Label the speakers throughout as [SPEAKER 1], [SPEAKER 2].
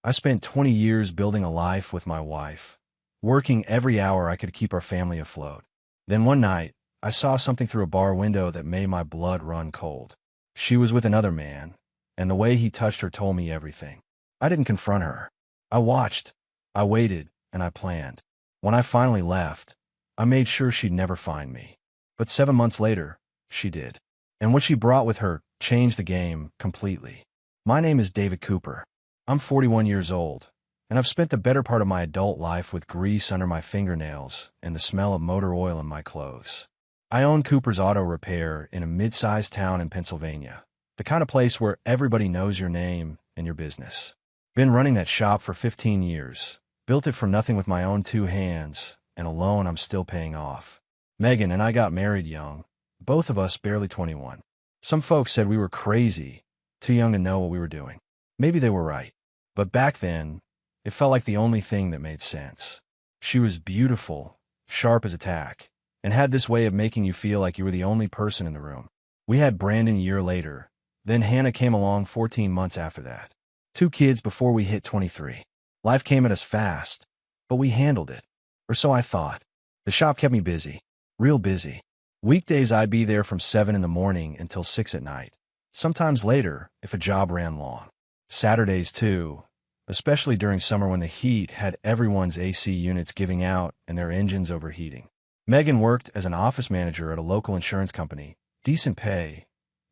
[SPEAKER 1] I spent 20 years building a life with my wife, working every hour I could keep our family afloat. Then one night, I saw something through a bar window that made my blood run cold. She was with another man, and the way he touched her told me everything. I didn't confront her. I watched, I waited, and I planned. When I finally left, I made sure she'd never find me. But 7 months later, she did. And what she brought with her changed the game completely. My name is David Cooper. I'm 41 years old, and I've spent the better part of my adult life with grease under my fingernails and the smell of motor oil in my clothes. I own Cooper's Auto Repair in a mid-sized town in Pennsylvania, the kind of place where everybody knows your name and your business. Been running that shop for 15 years, built it from nothing with my own 2 hands, and a loan I'm still paying off. Megan and I got married young, both of us barely 21. Some folks said we were crazy, too young to know what we were doing. Maybe they were right. But back then, it felt like the only thing that made sense. She was beautiful, sharp as a tack, and had this way of making you feel like you were the only person in the room. We had Brandon a year later. Then Hannah came along 14 months after that. 2 kids before we hit 23. Life came at us fast, but we handled it. Or so I thought. The shop kept me busy. Real busy. Weekdays I'd be there from 7 in the morning until 6 at night. Sometimes later, if a job ran long. Saturdays too, especially during summer when the heat had everyone's AC units giving out and their engines overheating. Megan worked as an office manager at a local insurance company. Decent pay,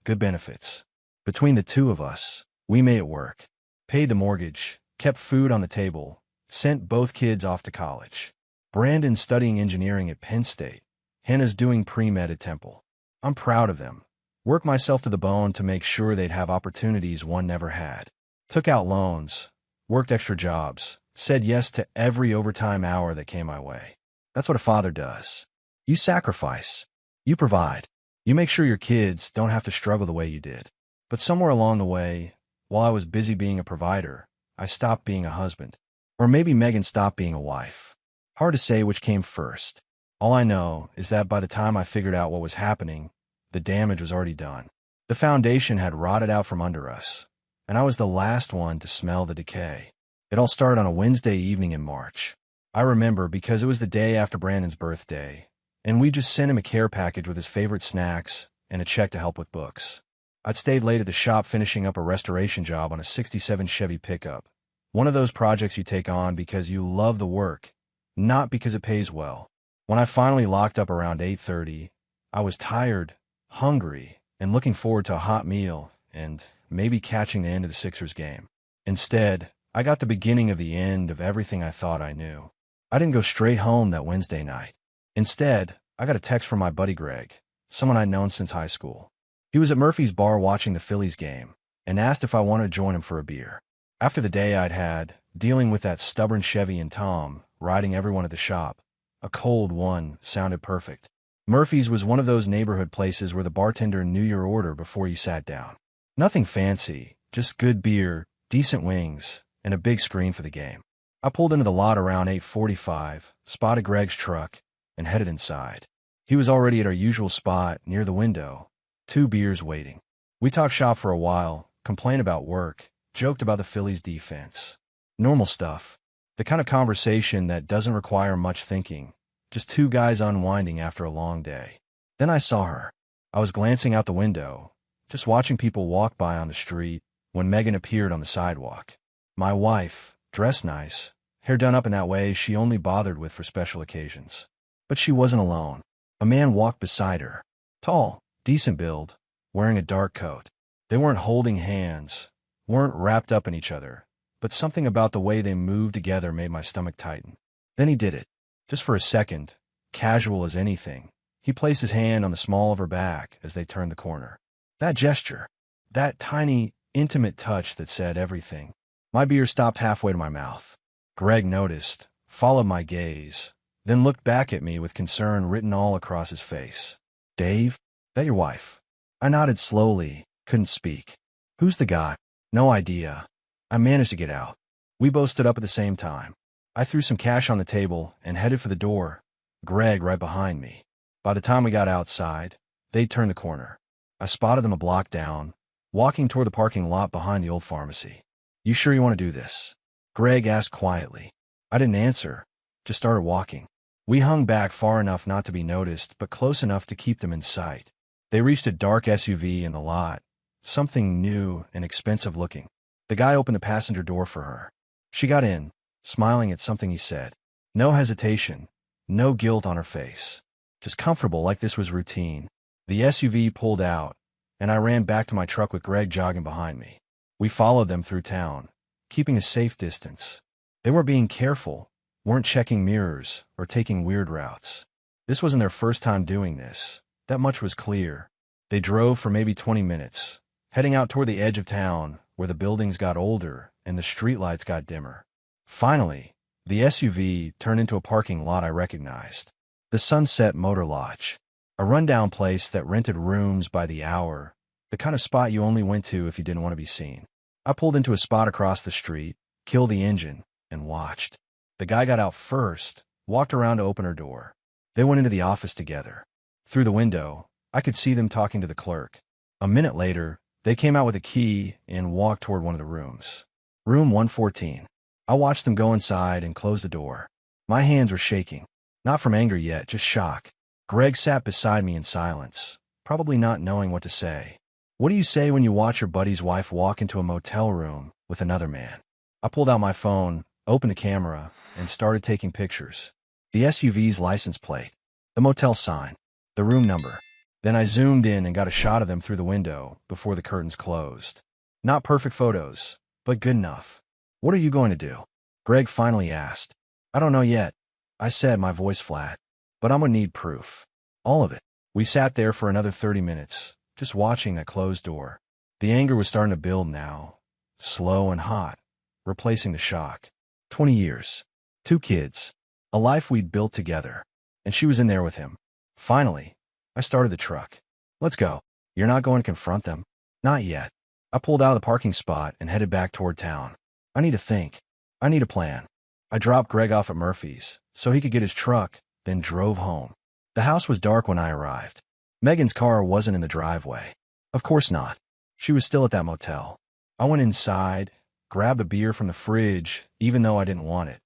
[SPEAKER 1] good benefits. Between the two of us, we made it work. Paid the mortgage, kept food on the table, sent both kids off to college. Brandon's studying engineering at Penn State. Hannah's doing pre-med at Temple. I'm proud of them. Worked myself to the bone to make sure they'd have opportunities one never had. Took out loans, worked extra jobs, said yes to every overtime hour that came my way. That's what a father does. You sacrifice. You provide. You make sure your kids don't have to struggle the way you did. But somewhere along the way, while I was busy being a provider, I stopped being a husband. Or maybe Megan stopped being a wife. Hard to say which came first. All I know is that by the time I figured out what was happening, the damage was already done. The foundation had rotted out from under us, and I was the last one to smell the decay. It all started on a Wednesday evening in March. I remember because it was the day after Brandon's birthday, and we just sent him a care package with his favorite snacks and a check to help with books. I'd stayed late at the shop finishing up a restoration job on a '67 Chevy pickup. One of those projects you take on because you love the work, not because it pays well. When I finally locked up around 8:30, I was tired, hungry, and looking forward to a hot meal and maybe catching the end of the Sixers game. Instead, I got the beginning of the end of everything I thought I knew. I didn't go straight home that Wednesday night. Instead, I got a text from my buddy Greg, someone I'd known since high school. He was at Murphy's bar watching the Phillies game and asked if I wanted to join him for a beer. After the day I'd had, dealing with that stubborn Chevy and Tom, riding everyone at the shop, a cold one sounded perfect. Murphy's was one of those neighborhood places where the bartender knew your order before you sat down. Nothing fancy, just good beer, decent wings, and a big screen for the game. I pulled into the lot around 8:45, spotted Greg's truck, and headed inside. He was already at our usual spot near the window, 2 beers waiting. We talked shop for a while, complained about work, joked about the Phillies' defense. Normal stuff. The kind of conversation that doesn't require much thinking, just 2 guys unwinding after a long day. Then I saw her. I was glancing out the window, just watching people walk by on the street, when Megan appeared on the sidewalk. My wife, dressed nice, hair done up in that way she only bothered with for special occasions. But she wasn't alone. A man walked beside her. Tall, decent build, wearing a dark coat. They weren't holding hands, weren't wrapped up in each other, but something about the way they moved together made my stomach tighten. Then he did it. Just for a second, casual as anything, he placed his hand on the small of her back as they turned the corner. That gesture, that tiny, intimate touch that said everything. My beer stopped halfway to my mouth. Greg noticed, followed my gaze, then looked back at me with concern written all across his face. "Dave, that your wife?" I nodded slowly, couldn't speak. "Who's the guy?" "No idea." I managed to get out. We both stood up at the same time. I threw some cash on the table and headed for the door, Greg right behind me. By the time we got outside, they'd turned the corner. I spotted them a block down, walking toward the parking lot behind the old pharmacy. "You sure you want to do this?" Greg asked quietly. I didn't answer, just started walking. We hung back far enough not to be noticed, but close enough to keep them in sight. They reached a dark SUV in the lot, something new and expensive looking. The guy opened the passenger door for her. She got in, smiling at something he said. No hesitation, no guilt on her face. Just comfortable like this was routine. The SUV pulled out, and I ran back to my truck with Greg jogging behind me. We followed them through town, keeping a safe distance. They were being careful, weren't checking mirrors or taking weird routes. This wasn't their first time doing this. That much was clear. They drove for maybe 20 minutes, heading out toward the edge of town where the buildings got older and the streetlights got dimmer. Finally, the SUV turned into a parking lot I recognized. The Sunset Motor Lodge, a rundown place that rented rooms by the hour, the kind of spot you only went to if you didn't want to be seen. I pulled into a spot across the street, killed the engine, and watched. The guy got out first, walked around to open her door. They went into the office together. Through the window, I could see them talking to the clerk. A minute later, they came out with a key and walked toward one of the rooms. Room 114. I watched them go inside and close the door. My hands were shaking. Not from anger yet, just shock. Greg sat beside me in silence, probably not knowing what to say. What do you say when you watch your buddy's wife walk into a motel room with another man? I pulled out my phone, opened the camera, and started taking pictures. The SUV's license plate, the motel sign, the room number. Then I zoomed in and got a shot of them through the window before the curtains closed. Not perfect photos, but good enough. What are you going to do? Greg finally asked. I don't know yet, I said, my voice flat. But I'm gonna need proof. All of it. We sat there for another 30 minutes, just watching that closed door. The anger was starting to build now, slow and hot, replacing the shock. 20 years. 2 kids. A life we'd built together. And she was in there with him. Finally, I started the truck. Let's go. You're not going to confront them? Not yet. I pulled out of the parking spot and headed back toward town. I need to think. I need a plan. I dropped Greg off at Murphy's so he could get his truck, then drove home. The house was dark when I arrived. Megan's car wasn't in the driveway. Of course not. She was still at that motel. I went inside, grabbed a beer from the fridge, even though I didn't want it,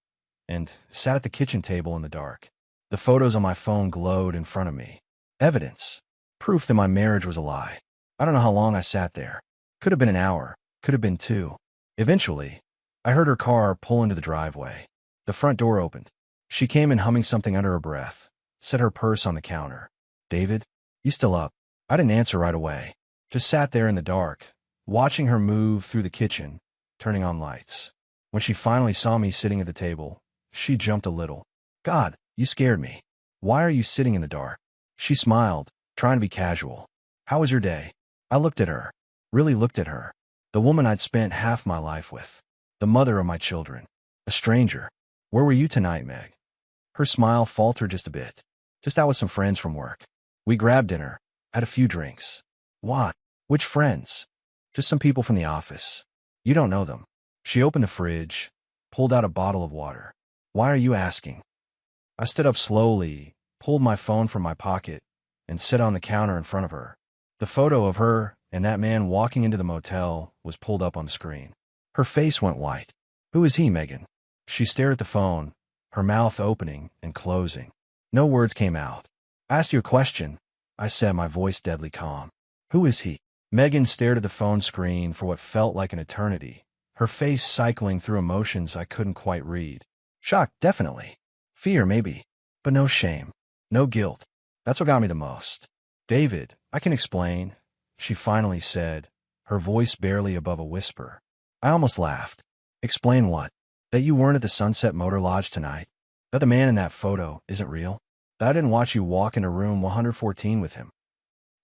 [SPEAKER 1] and sat at the kitchen table in the dark. The photos on my phone glowed in front of me. Evidence. Proof that my marriage was a lie. I don't know how long I sat there. Could have been an hour. Could have been 2. Eventually, I heard her car pull into the driveway. The front door opened. She came in humming something under her breath, set her purse on the counter. David, you still up? I didn't answer right away. Just sat there in the dark, watching her move through the kitchen, turning on lights. When she finally saw me sitting at the table, she jumped a little. God, you scared me. Why are you sitting in the dark? She smiled, trying to be casual. How was your day? I looked at her. Really looked at her. The woman I'd spent half my life with. The mother of my children. A stranger. Where were you tonight, Meg? Her smile faltered just a bit. Just out with some friends from work. We grabbed dinner, had a few drinks. What? Which friends? Just some people from the office. You don't know them. She opened the fridge, pulled out a bottle of water. Why are you asking? I stood up slowly, pulled my phone from my pocket, and sat on the counter in front of her. The photo of her and that man walking into the motel was pulled up on the screen. Her face went white. Who is he, Megan? She stared at the phone, her mouth opening and closing. No words came out. I asked you a question, I said, my voice deadly calm. Who is he? Megan stared at the phone screen for what felt like an eternity, her face cycling through emotions I couldn't quite read. Shock, definitely. Fear, maybe. But no shame. No guilt. That's what got me the most. David, I can explain, she finally said, her voice barely above a whisper. I almost laughed. Explain what? That you weren't at the Sunset Motor Lodge tonight? That the man in that photo isn't real? That I didn't watch you walk into room 114 with him?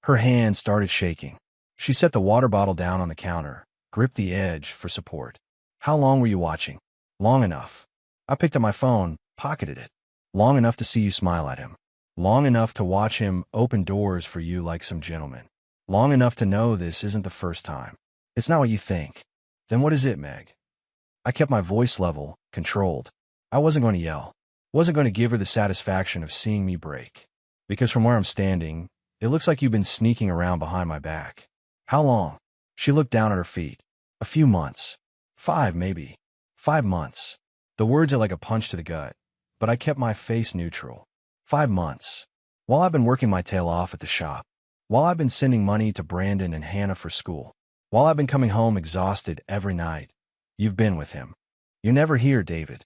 [SPEAKER 1] Her hand started shaking. She set the water bottle down on the counter, gripped the edge for support. How long were you watching? Long enough. I picked up my phone, pocketed it. Long enough to see you smile at him. Long enough to watch him open doors for you like some gentleman. Long enough to know this isn't the first time. It's not what you think. Then what is it, Meg? I kept my voice level, controlled. I wasn't going to yell. Wasn't going to give her the satisfaction of seeing me break. Because from where I'm standing, it looks like you've been sneaking around behind my back. How long? She looked down at her feet. A few months. 5, maybe. 5 months. The words are like a punch to the gut, but I kept my face neutral. 5 months. While I've been working my tail off at the shop. While I've been sending money to Brandon and Hannah for school. While I've been coming home exhausted every night. You've been with him. You're never here, David.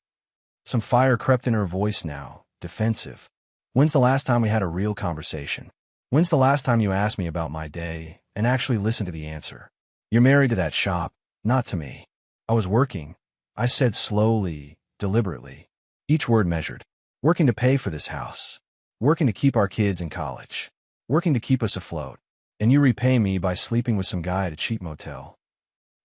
[SPEAKER 1] Some fire crept in her voice now, defensive. When's the last time we had a real conversation? When's the last time you asked me about my day and actually listened to the answer? You're married to that shop, not to me. I was working. I said slowly, deliberately. Each word measured. Working to pay for this house. Working to keep our kids in college. Working to keep us afloat. And you repay me by sleeping with some guy at a cheap motel.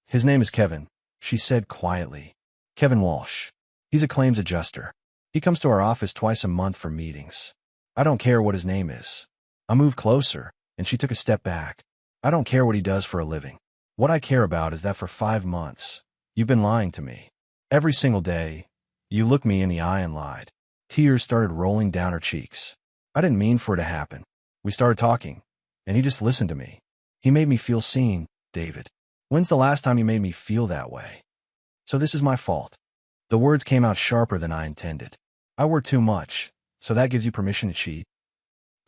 [SPEAKER 1] His name is Kevin, she said quietly. Kevin Walsh. He's a claims adjuster. He comes to our office twice a month for meetings. I don't care what his name is. I moved closer, and she took a step back. I don't care what he does for a living. What I care about is that for 5 months, you've been lying to me. Every single day, you looked me in the eye and lied. Tears started rolling down her cheeks. I didn't mean for it to happen. We started talking, and he just listened to me. He made me feel seen, David. When's the last time you made me feel that way? So this is my fault. The words came out sharper than I intended. I work too much, so that gives you permission to cheat?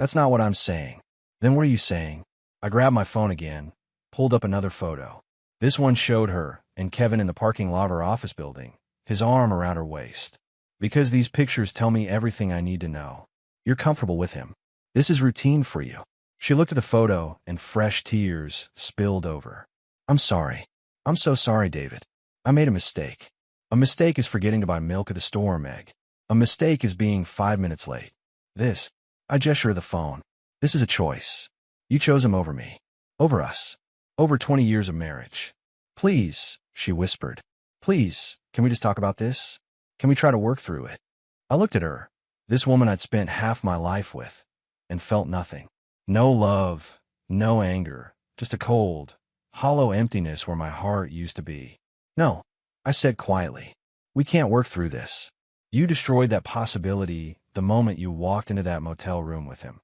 [SPEAKER 1] That's not what I'm saying. Then what are you saying? I grabbed my phone again, pulled up another photo. This one showed her and Kevin in the parking lot of our office building, his arm around her waist. Because these pictures tell me everything I need to know. You're comfortable with him. This is routine for you. She looked at the photo and fresh tears spilled over. I'm sorry. I'm so sorry, David. I made a mistake. A mistake is forgetting to buy milk at the store, Meg. A mistake is being 5 minutes late. I gesture at the phone. This is a choice. You chose him over me. Over us. Over 20 years of marriage. Please, she whispered. Please, can we just talk about this? Can we try to work through it? I looked at her, this woman I'd spent half my life with, and felt nothing. No love, no anger, just a cold, hollow emptiness where my heart used to be. No, I said quietly. We can't work through this. You destroyed that possibility the moment you walked into that motel room with him.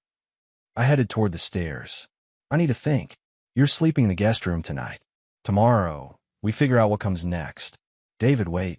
[SPEAKER 1] I headed toward the stairs. I need to think. You're sleeping in the guest room tonight. Tomorrow, we figure out what comes next. David, wait.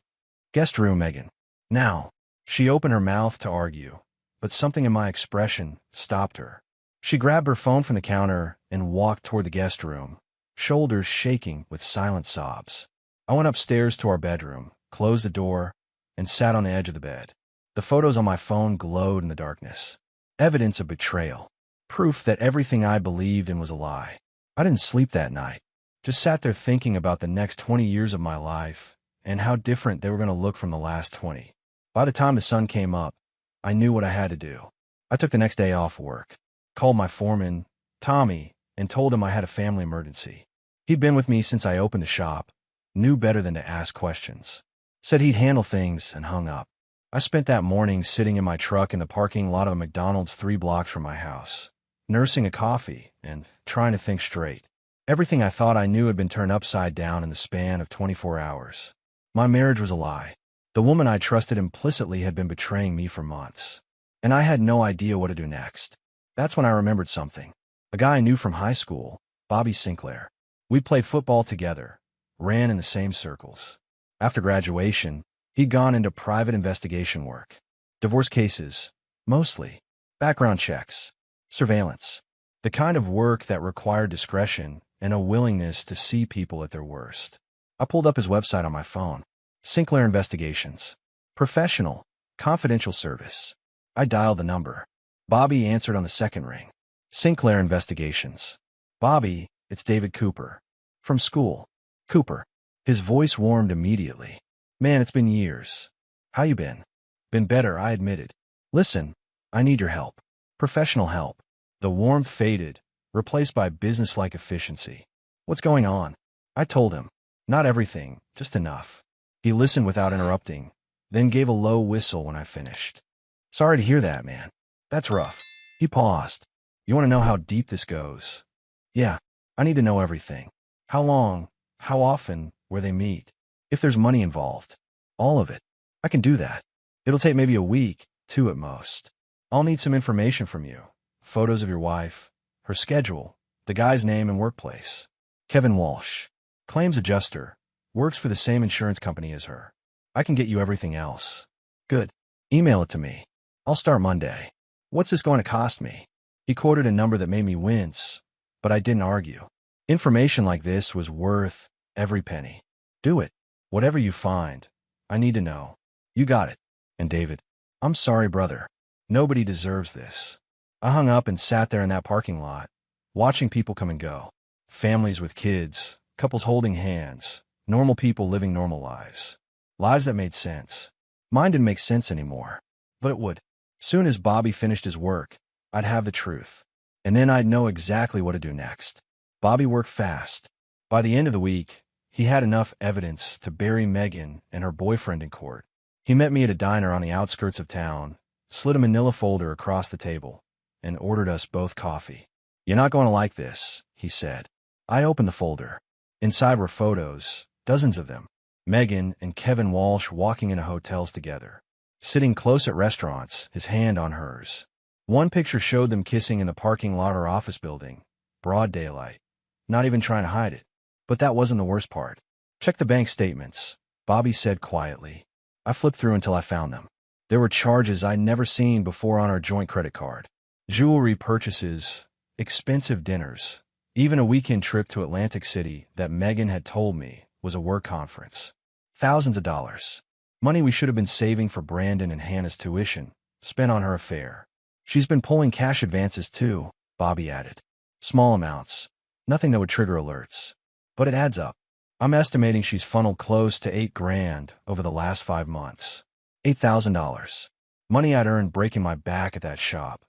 [SPEAKER 1] Guest room, Megan. Now. She opened her mouth to argue, but something in my expression stopped her. She grabbed her phone from the counter and walked toward the guest room, shoulders shaking with silent sobs. I went upstairs to our bedroom, closed the door, and sat on the edge of the bed. The photos on my phone glowed in the darkness. Evidence of betrayal. Proof that everything I believed in was a lie. I didn't sleep that night. Just sat there thinking about the next 20 years of my life and how different they were going to look from the last 20. By the time the sun came up, I knew what I had to do. I took the next day off work, called my foreman, Tommy, and told him I had a family emergency. He'd been with me since I opened the shop, knew better than to ask questions. Said he'd handle things and hung up. I spent that morning sitting in my truck in the parking lot of a McDonald's 3 blocks from my house, nursing a coffee and trying to think straight. Everything I thought I knew had been turned upside down in the span of 24 hours. My marriage was a lie. The woman I trusted implicitly had been betraying me for months. And I had no idea what to do next. That's when I remembered something. A guy I knew from high school, Bobby Sinclair. We played football together, ran in the same circles. After graduation, he'd gone into private investigation work. Divorce cases, mostly. Background checks. Surveillance. The kind of work that required discretion and a willingness to see people at their worst. I pulled up his website on my phone. Sinclair Investigations. Professional. Confidential service. I dialed the number. Bobby answered on the second ring. Sinclair Investigations. Bobby, it's David Cooper. From school. Cooper. His voice warmed immediately. Man, it's been years. How you been? Been better, I admitted. Listen, I need your help. Professional help. The warmth faded, replaced by business-like efficiency. What's going on? I told him. Not everything, just enough. He listened without interrupting, then gave a low whistle when I finished. Sorry to hear that, man. That's rough. He paused. You want to know how deep this goes? Yeah, I need to know everything. How long, how often, where they meet. If there's money involved. All of it. I can do that. It'll take maybe a week, 2 at most. I'll need some information from you. Photos of your wife, her schedule, the guy's name and workplace. Kevin Walsh. Claims adjuster. Works for the same insurance company as her. I can get you everything else. Good. Email it to me. I'll start Monday. What's this going to cost me? He quoted a number that made me wince, but I didn't argue. Information like this was worth every penny. Do it. Whatever you find, I need to know. You got it. And David, I'm sorry, brother. Nobody deserves this. I hung up and sat there in that parking lot, watching people come and go. Families with kids, couples holding hands, normal people living normal lives. Lives that made sense. Mine didn't make sense anymore. But it would. Soon as Bobby finished his work, I'd have the truth. And then I'd know exactly what to do next. Bobby worked fast. By the end of the week, he had enough evidence to bury Megan and her boyfriend in court. He met me at a diner on the outskirts of town, slid a manila folder across the table, and ordered us both coffee. You're not going to like this, he said. I opened the folder. Inside were photos, dozens of them. Megan and Kevin Walsh walking into hotels together, sitting close at restaurants, his hand on hers. One picture showed them kissing in the parking lot of her office building, broad daylight, not even trying to hide it. But that wasn't the worst part. Check the bank statements, Bobby said quietly. I flipped through until I found them. There were charges I'd never seen before on our joint credit card. Jewelry purchases, expensive dinners, even a weekend trip to Atlantic City that Megan had told me was a work conference. Thousands of dollars. Money we should have been saving for Brandon and Hannah's tuition, spent on her affair. She's been pulling cash advances too, Bobby added. Small amounts. Nothing that would trigger alerts. But it adds up. I'm estimating she's funneled close to $8,000 over the last 5 months. $8,000. Money I'd earned breaking my back at that shop.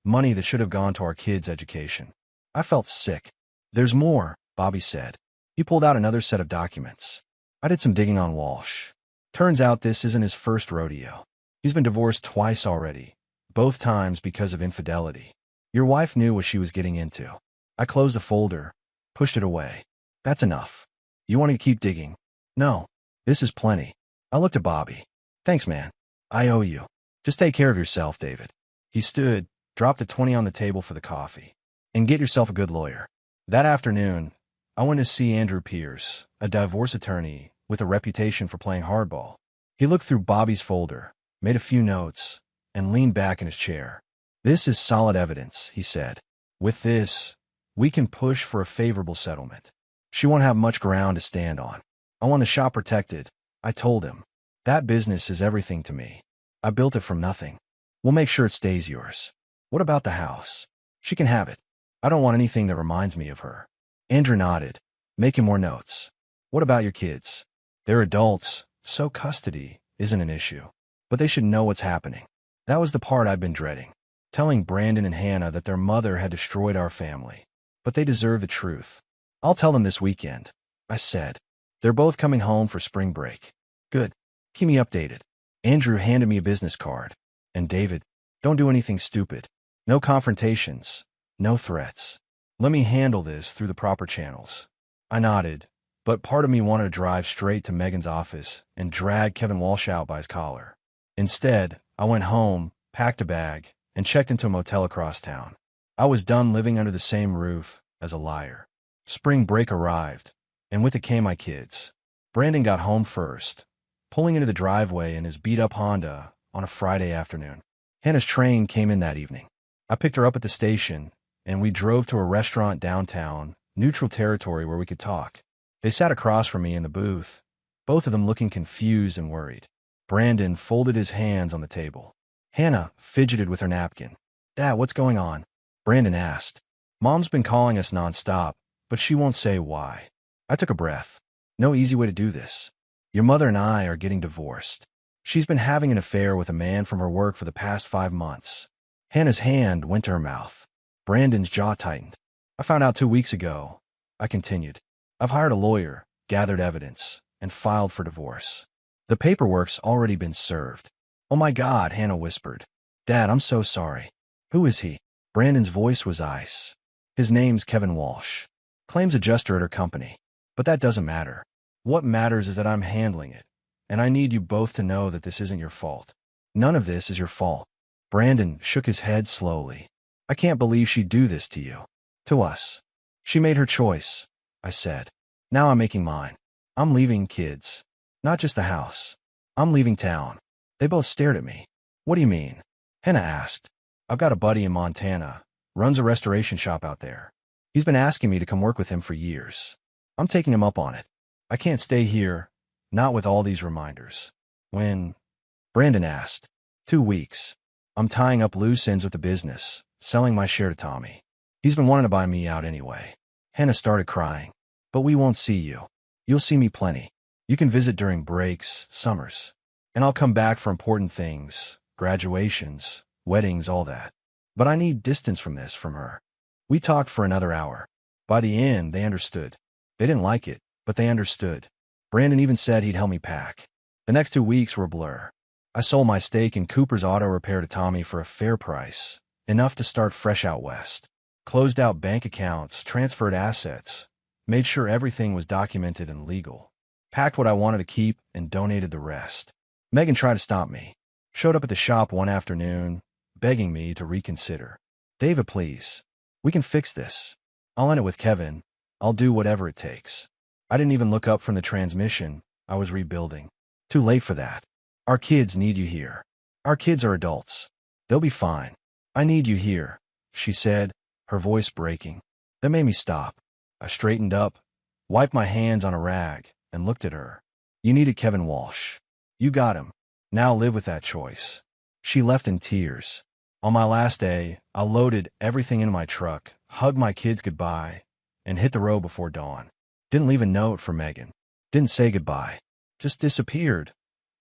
[SPEAKER 1] Money that should have gone to our kids' education. I felt sick. There's more, Bobby said. He pulled out another set of documents. I did some digging on Walsh. Turns out this isn't his first rodeo. He's been divorced twice already, both times because of infidelity. Your wife knew what she was getting into. I closed the folder, pushed it away. That's enough. You want to keep digging? No. This is plenty. I looked at Bobby. Thanks, man. I owe you. Just take care of yourself, David. He stood, dropped the 20 on the table for the coffee. And get yourself a good lawyer. That afternoon, I went to see Andrew Pierce, a divorce attorney with a reputation for playing hardball. He looked through Bobby's folder, made a few notes, and leaned back in his chair. This is solid evidence, he said. With this, we can push for a favorable settlement. She won't have much ground to stand on. I want the shop protected, I told him. That business is everything to me. I built it from nothing. We'll make sure it stays yours. What about the house? She can have it. I don't want anything that reminds me of her. Andrew nodded, making more notes. What about your kids? They're adults, so custody isn't an issue. But they should know what's happening. That was the part I've been dreading. Telling Brandon and Hannah that their mother had destroyed our family. But they deserve the truth. I'll tell them this weekend, I said. They're both coming home for spring break. Good. Keep me updated. Andrew handed me a business card. And David, don't do anything stupid. No confrontations. No threats. Let me handle this through the proper channels. I nodded, but part of me wanted to drive straight to Megan's office and drag Kevin Walsh out by his collar. Instead, I went home, packed a bag, and checked into a motel across town. I was done living under the same roof as a liar. Spring break arrived, and with it came my kids. Brandon got home first, pulling into the driveway in his beat-up Honda on a Friday afternoon. Hannah's train came in that evening. I picked her up at the station, and we drove to a restaurant downtown, neutral territory where we could talk. They sat across from me in the booth, both of them looking confused and worried. Brandon folded his hands on the table. Hannah fidgeted with her napkin. Dad, what's going on? Brandon asked. Mom's been calling us nonstop, but she won't say why. I took a breath. No easy way to do this. Your mother and I are getting divorced. She's been having an affair with a man from her work for the past 5 months. Hannah's hand went to her mouth. Brandon's jaw tightened. I found out 2 weeks ago. I continued. I've hired a lawyer, gathered evidence, and filed for divorce. The paperwork's already been served. Oh my God, Hannah whispered. Dad, I'm so sorry. Who is he? Brandon's voice was ice. His name's Kevin Walsh. Claims adjuster at her company. But that doesn't matter. What matters is that I'm handling it. And I need you both to know that this isn't your fault. None of this is your fault. Brandon shook his head slowly. I can't believe she'd do this to you. To us. She made her choice, I said. Now I'm making mine. I'm leaving, kids. Not just the house. I'm leaving town. They both stared at me. What do you mean? Hannah asked. I've got a buddy in Montana, runs a restoration shop out there. He's been asking me to come work with him for years. I'm taking him up on it. I can't stay here, not with all these reminders. When? Brandon asked. 2 weeks. I'm tying up loose ends with the business, selling my share to Tommy. He's been wanting to buy me out anyway. Hannah started crying. But we won't see you. You'll see me plenty. You can visit during breaks, summers. And I'll come back for important things, graduations, weddings, all that. But I need distance from her. We talked for another hour. By the end, they understood. They didn't like it, but they understood. Brandon even said he'd help me pack. The next 2 weeks were a blur. I sold my stake in Cooper's auto repair to Tommy for a fair price, enough to start fresh out west. Closed out bank accounts, transferred assets, made sure everything was documented and legal. Packed what I wanted to keep and donated the rest. Megan tried to stop me. Showed up at the shop one afternoon, begging me to reconsider. David, please. We can fix this. I'll end it with Kevin. I'll do whatever it takes. I didn't even look up from the transmission. I was rebuilding. Too late for that. Our kids need you here. Our kids are adults. They'll be fine. I need you here, she said, her voice breaking. That made me stop. I straightened up, wiped my hands on a rag, and looked at her. You needed Kevin Walsh. You got him. Now live with that choice. She left in tears. On my last day, I loaded everything into my truck, hugged my kids goodbye, and hit the road before dawn. Didn't leave a note for Megan. Didn't say goodbye. Just disappeared.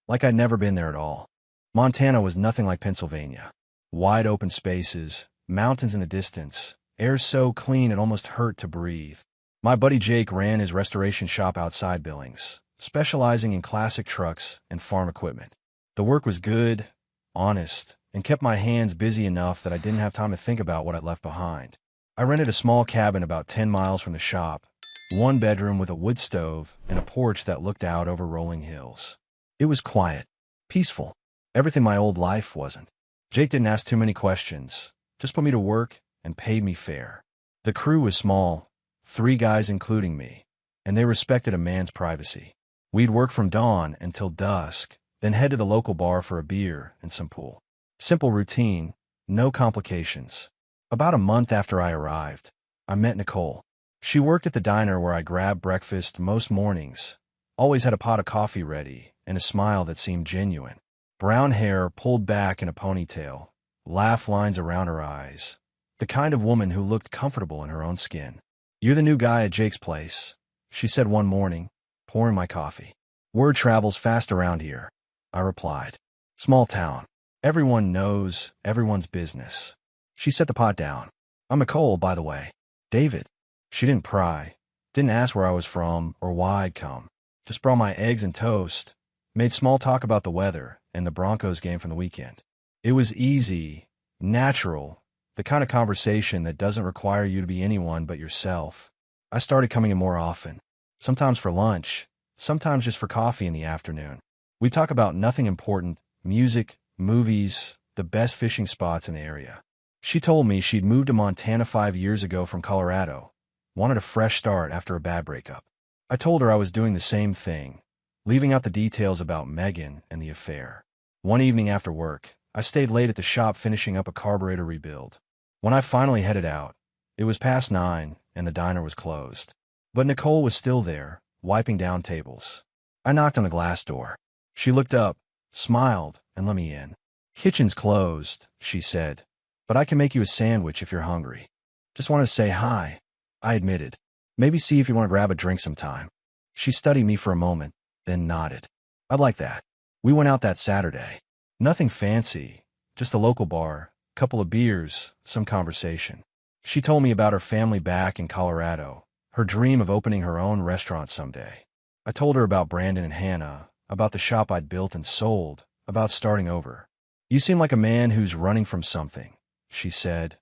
[SPEAKER 1] Like I'd never been there at all. Montana was nothing like Pennsylvania. Wide open spaces, mountains in the distance, air so clean it almost hurt to breathe. My buddy Jake ran his restoration shop outside Billings, specializing in classic trucks and farm equipment. The work was good, honest, and kept my hands busy enough that I didn't have time to think about what I'd left behind. I rented a small cabin about 10 miles from the shop, 1 bedroom with a wood stove and a porch that looked out over rolling hills. It was quiet, peaceful, everything my old life wasn't. Jake didn't ask too many questions, just put me to work and paid me fair. The crew was small, 3 guys including me, and they respected a man's privacy. We'd work from dawn until dusk, then head to the local bar for a beer and some pool. Simple routine, no complications. About a month after I arrived, I met Nicole. She worked at the diner where I grabbed breakfast most mornings, always had a pot of coffee ready, and a smile that seemed genuine. Brown hair pulled back in a ponytail, laugh lines around her eyes. The kind of woman who looked comfortable in her own skin. You're the new guy at Jake's place, she said one morning, pouring my coffee. Word travels fast around here, I replied. Small town. Everyone knows everyone's business. She set the pot down. I'm Nicole, by the way. David. She didn't pry, didn't ask where I was from or why I'd come. Just brought my eggs and toast, made small talk about the weather and the Broncos game from the weekend. It was easy, natural, the kind of conversation that doesn't require you to be anyone but yourself. I started coming in more often, sometimes for lunch, sometimes just for coffee in the afternoon. We talk about nothing important, music, movies, the best fishing spots in the area. She told me she'd moved to Montana 5 years ago from Colorado, wanted a fresh start after a bad breakup. I told her I was doing the same thing, leaving out the details about Megan and the affair. One evening after work, I stayed late at the shop finishing up a carburetor rebuild. When I finally headed out, it was past 9 and the diner was closed. But Nicole was still there, wiping down tables. I knocked on the glass door. She looked up, smiled, and let me in. Kitchen's closed, she said, but I can make you a sandwich if you're hungry. Just wanted to say hi, I admitted. Maybe see if you want to grab a drink sometime. She studied me for a moment, then nodded. I'd like that. We went out that Saturday. Nothing fancy, just a local bar, couple of beers, some conversation. She told me about her family back in Colorado, her dream of opening her own restaurant someday. I told her about Brandon and Hannah, about the shop I'd built and sold, about starting over. You seem like a man who's running from something, she said,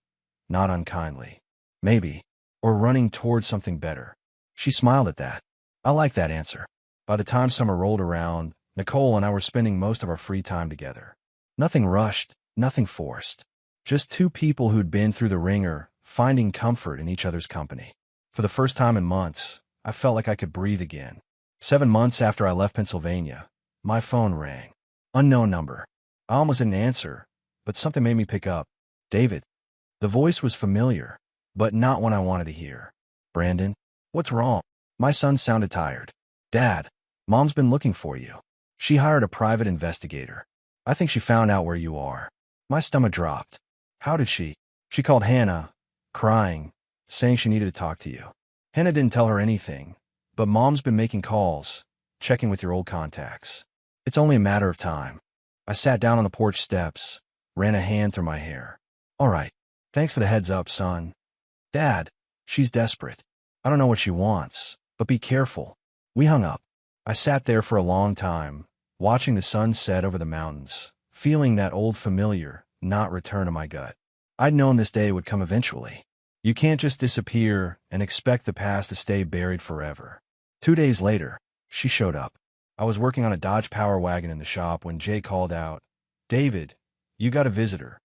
[SPEAKER 1] not unkindly. Maybe. Or running towards something better. She smiled at that. I liked that answer. By the time summer rolled around, Nicole and I were spending most of our free time together. Nothing rushed, nothing forced. Just 2 people who'd been through the ringer, finding comfort in each other's company. For the first time in months, I felt like I could breathe again. 7 months after I left Pennsylvania, My phone rang. Unknown number. I almost didn't answer, but something made me pick up. David. The voice was familiar, but not one I wanted to hear. Brandon, what's wrong? My son sounded tired. Dad, Mom's been looking for you. She hired a private investigator. I think she found out where you are. My stomach dropped. How did she? She called Hannah, crying, saying she needed to talk to you. Hannah didn't tell her anything, but Mom's been making calls, checking with your old contacts. It's only a matter of time. I sat down on the porch steps, ran a hand through my hair. All right. Thanks for the heads up, son. Dad, she's desperate. I don't know what she wants, but be careful. We hung up. I sat there for a long time, watching the sun set over the mountains, feeling that old familiar not return to my gut. I'd known this day would come eventually. You can't just disappear and expect the past to stay buried forever. 2 days later, she showed up. I was working on a Dodge Power Wagon in the shop when Jay called out, David, you got a visitor.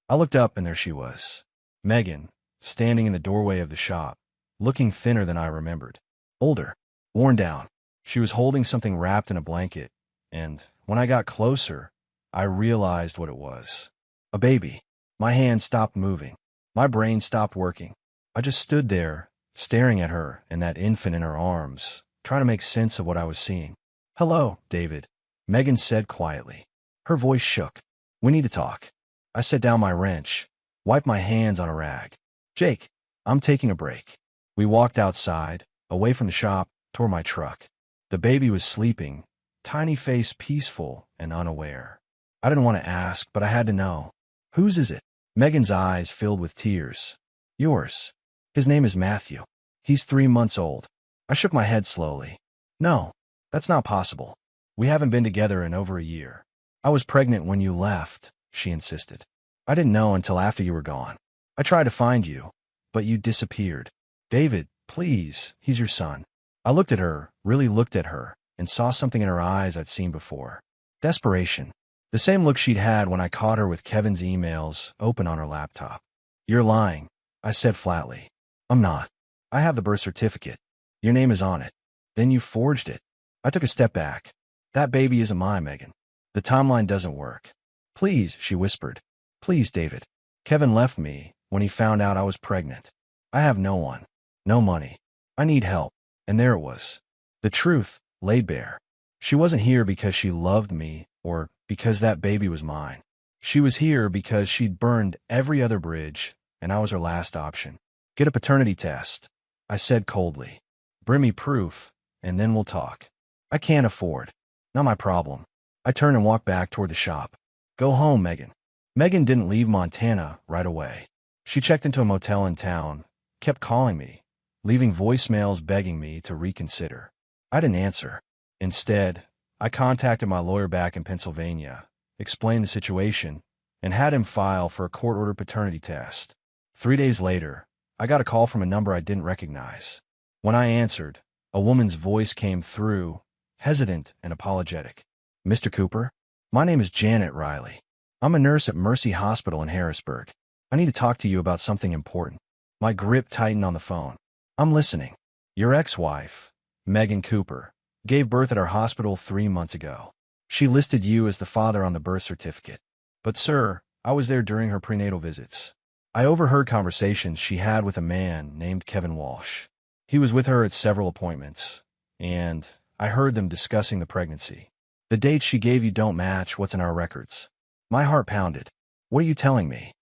[SPEAKER 1] I looked up and there she was. Megan, standing in the doorway of the shop, looking thinner than I remembered. Older, worn down. She was holding something wrapped in a blanket, and when I got closer, I realized what it was. A baby. My hand stopped moving. My brain stopped working. I just stood there, staring at her and that infant in her arms, trying to make sense of what I was seeing. Hello, David, Megan said quietly. Her voice shook. We need to talk. I set down my wrench, wiped my hands on a rag. Jake, I'm taking a break. We walked outside, away from the shop, toward my truck. The baby was sleeping, tiny face peaceful and unaware. I didn't want to ask, but I had to know. Whose is it? Megan's eyes filled with tears. Yours. His name is Matthew. He's 3 months old. I shook my head slowly. No, that's not possible. We haven't been together in over a year. I was pregnant when you left, she insisted. I didn't know until after you were gone. I tried to find you, but you disappeared. David, please, he's your son. I looked at her, really looked at her, and saw something in her eyes I'd seen before. Desperation. The same look she'd had when I caught her with Kevin's emails open on her laptop. You're lying, I said flatly. I'm not. I have the birth certificate. Your name is on it. Then you forged it. I took a step back. That baby isn't mine, Megan. The timeline doesn't work. Please, she whispered. Please, David. Kevin left me when he found out I was pregnant. I have no one. No money. I need help. And there it was. The truth, laid bare. She wasn't here because she loved me or because that baby was mine. She was here because she'd burned every other bridge, and I was her last option. Get a paternity test, I said coldly. Bring me proof, and then we'll talk. I can't afford. Not my problem. I turned and walked back toward the shop. Go home, Megan. Megan didn't leave Montana right away. She checked into a motel in town, kept calling me, leaving voicemails begging me to reconsider. I didn't answer. Instead, I contacted my lawyer back in Pennsylvania, explained the situation, and had him file for a court-ordered paternity test. 3 days later, I got a call from a number I didn't recognize. When I answered, a woman's voice came through, hesitant and apologetic. Mr. Cooper, my name is Janet Riley. I'm a nurse at Mercy Hospital in Harrisburg. I need to talk to you about something important. My grip tightened on the phone. I'm listening. Your ex-wife, Megan Cooper, gave birth at our hospital 3 months ago. She listed you as the father on the birth certificate. But sir, I was there during her prenatal visits. I overheard conversations she had with a man named Kevin Walsh. He was with her at several appointments, and I heard them discussing the pregnancy. The dates she gave you don't match what's in our records. My heart pounded. What are you telling me?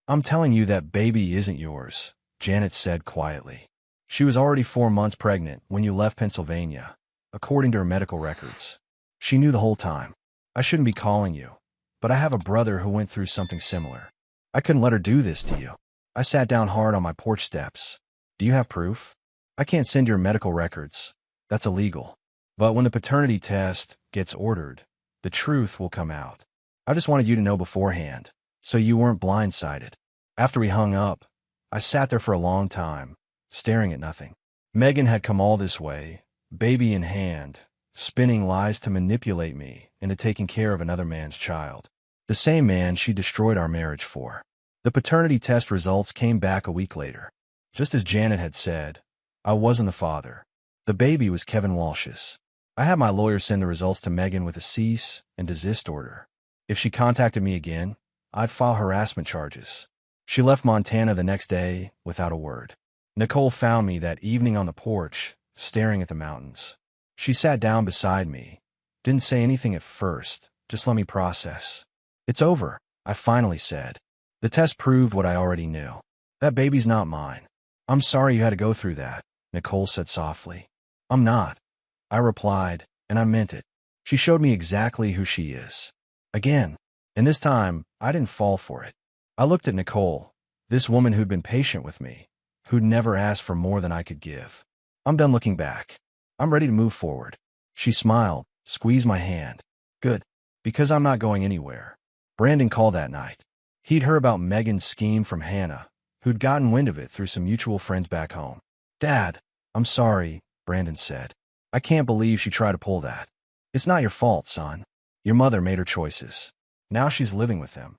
[SPEAKER 1] I'm telling you that baby isn't yours, Janet said quietly. She was already 4 months pregnant when you left Pennsylvania, according to her medical records. She knew the whole time. I shouldn't be calling you, but I have a brother who went through something similar. I couldn't let her do this to you. I sat down hard on my porch steps. Do you have proof? I can't send your medical records. That's illegal. But when the paternity test gets ordered, the truth will come out. I just wanted you to know beforehand, so you weren't blindsided. After we hung up, I sat there for a long time, staring at nothing. Megan had come all this way, baby in hand, spinning lies to manipulate me into taking care of another man's child. The same man she destroyed our marriage for. The paternity test results came back a week later. Just as Janet had said, I wasn't the father. The baby was Kevin Walsh's. I had my lawyer send the results to Megan with a cease and desist order. If she contacted me again, I'd file harassment charges. She left Montana the next day without a word. Nicole found me that evening on the porch, staring at the mountains. She sat down beside me, didn't say anything at first, just let me process. It's over, I finally said. The test proved what I already knew. That baby's not mine. I'm sorry you had to go through that, Nicole said softly. I'm not, I replied, and I meant it. She showed me exactly who she is. Again, and this time, I didn't fall for it. I looked at Nicole, this woman who'd been patient with me, who'd never asked for more than I could give. I'm done looking back. I'm ready to move forward. She smiled, squeezed my hand. Good, because I'm not going anywhere. Brandon called that night. He'd heard about Megan's scheme from Hannah, who'd gotten wind of it through some mutual friends back home. Dad, I'm sorry, Brandon said. I can't believe she tried to pull that. It's not your fault, son. Your mother made her choices. Now she's living with them.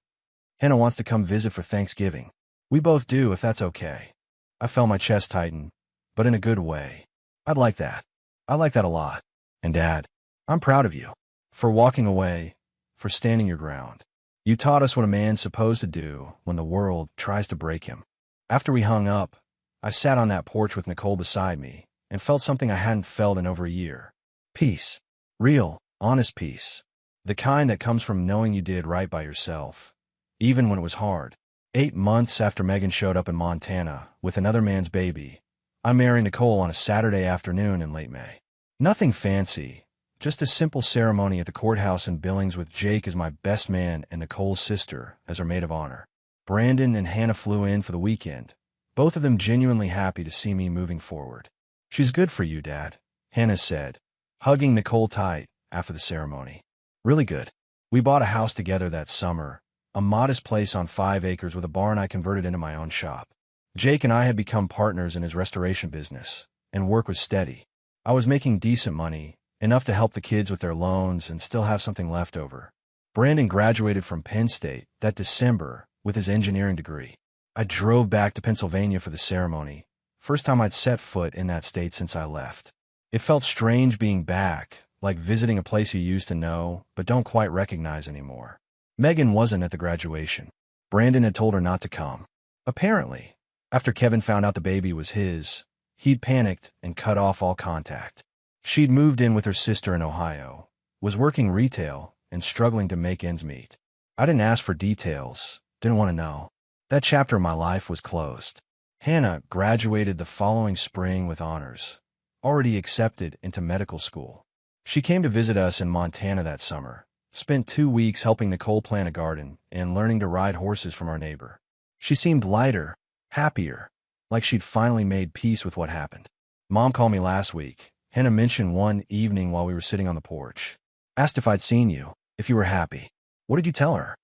[SPEAKER 1] Hannah wants to come visit for Thanksgiving. We both do, if that's okay. I felt my chest tighten, but in a good way. I'd like that. I like that a lot. And Dad, I'm proud of you. For walking away, for standing your ground. You taught us what a man's supposed to do when the world tries to break him. After we hung up, I sat on that porch with Nicole beside me and felt something I hadn't felt in over a year. Peace. Real, honest peace. The kind that comes from knowing you did right by yourself, even when it was hard. 8 months after Megan showed up in Montana with another man's baby, I married Nicole on a Saturday afternoon in late May. Nothing fancy, just a simple ceremony at the courthouse in Billings with Jake as my best man and Nicole's sister as her maid of honor. Brandon and Hannah flew in for the weekend, both of them genuinely happy to see me moving forward. She's good for you, Dad, Hannah said, hugging Nicole tight after the ceremony. Really good. We bought a house together that summer, a modest place on 5 acres with a barn I converted into my own shop. Jake and I had become partners in his restoration business, and work was steady. I was making decent money, enough to help the kids with their loans and still have something left over. Brandon graduated from Penn State that December with his engineering degree. I drove back to Pennsylvania for the ceremony, first time I'd set foot in that state since I left. It felt strange being back, like visiting a place you used to know but don't quite recognize anymore. Megan wasn't at the graduation. Brandon had told her not to come. Apparently, after Kevin found out the baby was his, he'd panicked and cut off all contact. She'd moved in with her sister in Ohio, was working retail, and struggling to make ends meet. I didn't ask for details, didn't want to know. That chapter of my life was closed. Hannah graduated the following spring with honors, already accepted into medical school. She came to visit us in Montana that summer, spent 2 weeks helping Nicole plant a garden and learning to ride horses from our neighbor. She seemed lighter, happier, like she'd finally made peace with what happened. Mom called me last week. Hannah mentioned one evening while we were sitting on the porch. Asked if I'd seen you, if you were happy. What did you tell her?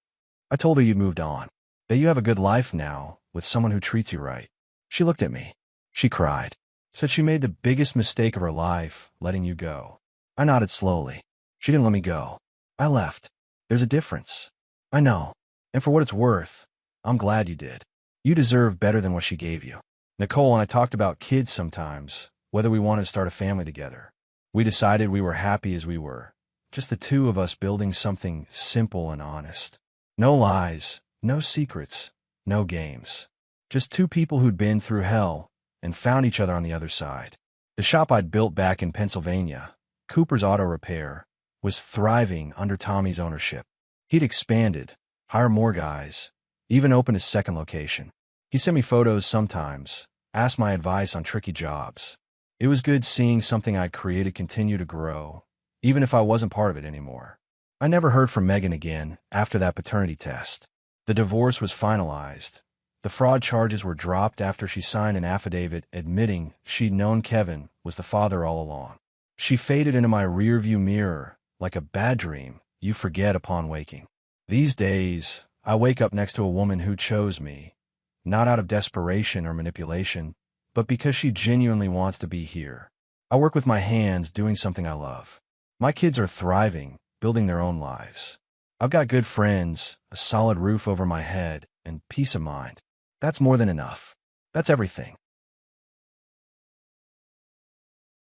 [SPEAKER 1] I told her you'd moved on, that you have a good life now with someone who treats you right. She looked at me. She cried. Said she made the biggest mistake of her life, letting you go. I nodded slowly. She didn't let me go. I left. There's a difference. I know. And for what it's worth, I'm glad you did. You deserve better than what she gave you. Nicole and I talked about kids sometimes, whether we wanted to start a family together. We decided we were happy as we were, just the two of us building something simple and honest. No lies, no secrets, no games. Just two people who'd been through hell and found each other on the other side. The shop I'd built back in Pennsylvania, Cooper's Auto Repair, was thriving under Tommy's ownership. He'd expanded, hired more guys, even opened a second location. He sent me photos sometimes, asked my advice on tricky jobs. It was good seeing something I'd created continue to grow, even if I wasn't part of it anymore. I never heard from Megan again after that paternity test. The divorce was finalized. The fraud charges were dropped after she signed an affidavit admitting she'd known Kevin was the father all along. She faded into my rearview mirror like a bad dream you forget upon waking. These days, I wake up next to a woman who chose me, not out of desperation or manipulation, but because she genuinely wants to be here. I work with my hands doing something I love. My kids are thriving, building their own lives. I've got good friends, a solid roof over my head, and peace of mind. That's more than enough. That's everything.